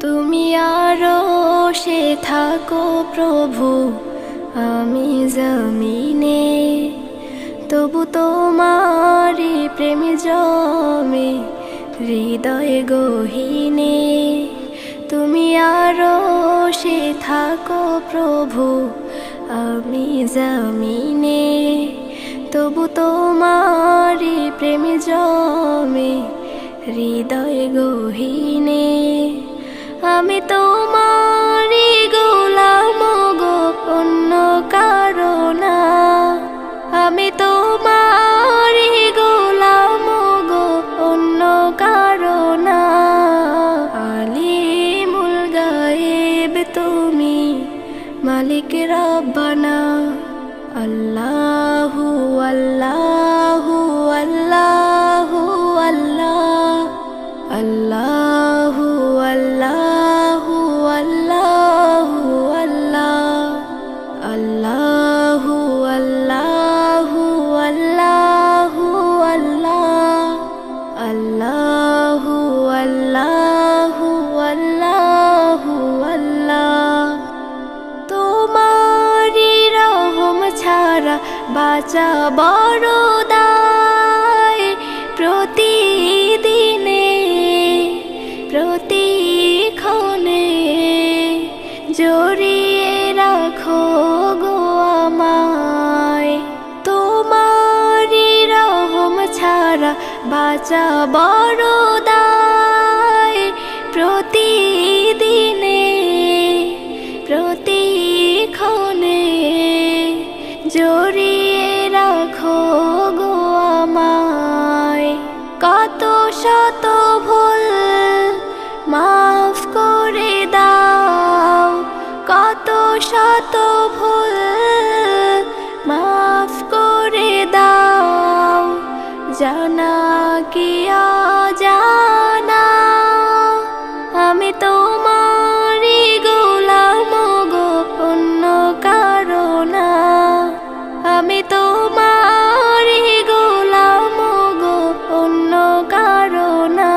তুমি আরশে থাকো প্রভু, আমি জমিনে, তবু তোমারি প্রেম জমে হৃদয় গহীনে। তুমি আরশে থাকো প্রভু, আমি জমিনে, তবু তোমারি প্রেম জমে হৃদয় গহীনে। আমি তোমারি গোলাম গো, অন্য কারো না। আমি তোমারি গোলাম গো, অন্য কারো না। আলিমুল গায়েব তুমি, মালিক রব্বানা। আল্লাহু আল্লাহু আল্লাহু আল্লাহ, আল্লাহু আল্লাহু আল্লাহু আল্লাহ, আল্লাহু আল্লাহু আল্লাহু আল্লাহ, আল্লাহু আল্লাহু আল্লাহু আল্লাহ। তোমারি রহম ছাড়া বাঁচা বড় দায়। প্রতিদিনে প্রতিক্ষণে জড়িয়ে রাখো গো আমায়। তোমারি রহম ছাড়া বাঁচা বড় দায়। প্রতিদিনে প্রতিক্ষণে জড়িয়ে রাখো গো আমায়। কত শত ভুল মাফ করে দাও, কত শত ভুল মাফ করে দাও। জানা কি অজানা, আমি তোমারি গোলাম গো, অন্য কারো না। আমি তোমারি গোলাম গো, অন্য কারো না।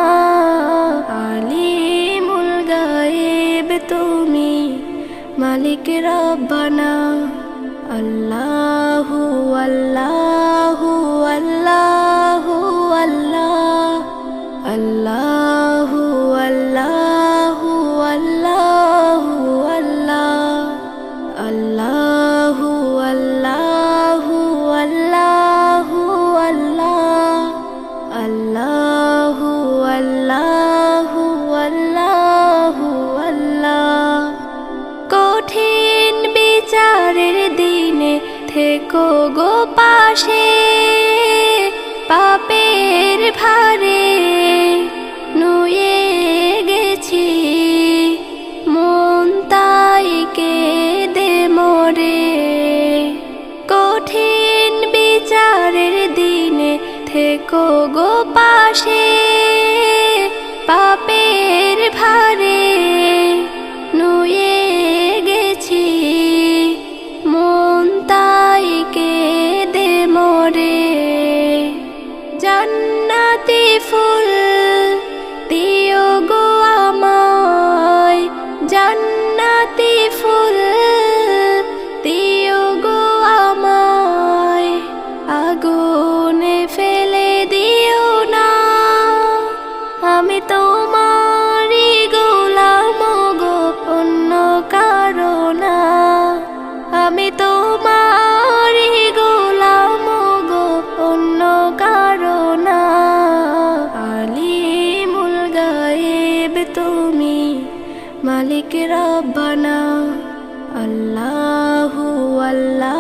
আলিমুল গায়েব তুমি, মালিক রব্বানা। আল্লাহু আল্লাহু আল্লাহু আল্লাহ, আল্লাহু আল্লাহু আল্লাহু আল্লাহ, আল্লাহু আল্লাহু আল্লাহু আল্লাহ, আল্লাহু আল্লাহু আল্লাহু আল্লাহ। কঠিন বিচারের দিনে থেকো গো পাশে, পাপের ভারে নুয়ে গেছি মন, তাই কেঁদে মরে। কঠিন বিচারের দিনে থেকো গো পাশে, পাপের ভারে নুয়ে গেছি মন, তাই কেঁদে মরে। জান্নাতি ফুল দিও গো আমায়, জান্নাতি ফুল দিও গো আমায়। আগুনে ফেলে দিও না, আমি তোমারি গোলাম গো, অন্য কারো না। আমি তোমারি গোলাম গো, অন্য কারো না। আলিমুল গায়েব তুমি, মালিক রব্বানা। আল্লাহু আল্লাহ